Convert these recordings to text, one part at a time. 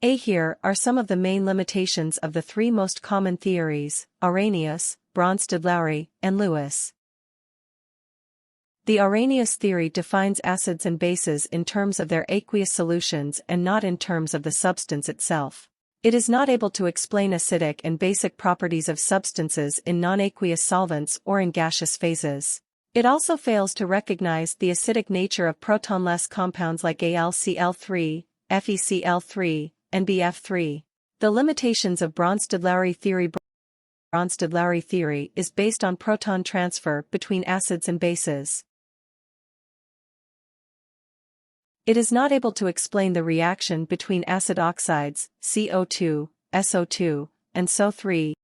Here are some of the main limitations of the three most common theories: Arrhenius, Brønsted-Lowry, and Lewis. The Arrhenius theory defines acids and bases in terms of their aqueous solutions and not in terms of the substance itself. It is not able to explain acidic and basic properties of substances in non-aqueous solvents or in gaseous phases. It also fails to recognize the acidic nature of proton-less compounds like AlCl3, FeCl3, and BF3. The limitations of Brønsted-Lowry theory. Brønsted-Lowry theory is based on proton transfer between acids and bases. It is not able to explain the reaction between acid oxides, CO2, SO2, and SO3.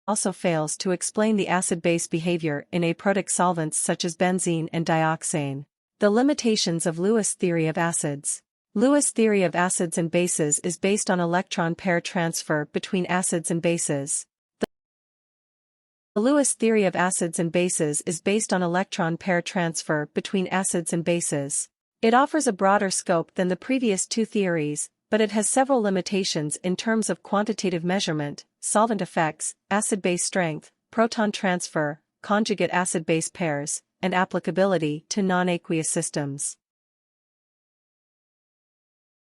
Also fails to explain the acid-base behavior in aprotic solvents such as benzene and dioxane. The limitations of Lewis theory of acids. Lewis theory of acids and bases is based on electron pair transfer between acids and bases. The Lewis theory of acids and bases is based on electron pair transfer between acids and bases. It offers a broader scope than the previous two theories, but it has several limitations in terms of quantitative measurement, solvent effects, acid-base strength, proton transfer, conjugate acid-base pairs, and applicability to non-aqueous systems.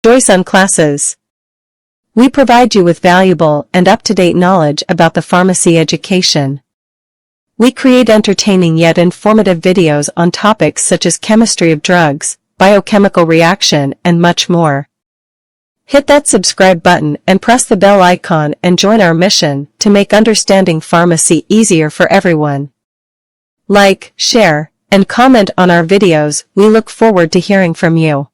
Joyce on Classes. We provide you with valuable and up-to-date knowledge about the pharmacy education. We create entertaining yet informative videos on topics such as chemistry of drugs, biochemical reaction, and much more. Hit that subscribe button and press the bell icon and join our mission to make understanding pharmacy easier for everyone. Like, share, and comment on our videos. We look forward to hearing from you.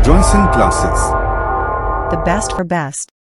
Joyce in Classes. The best for best.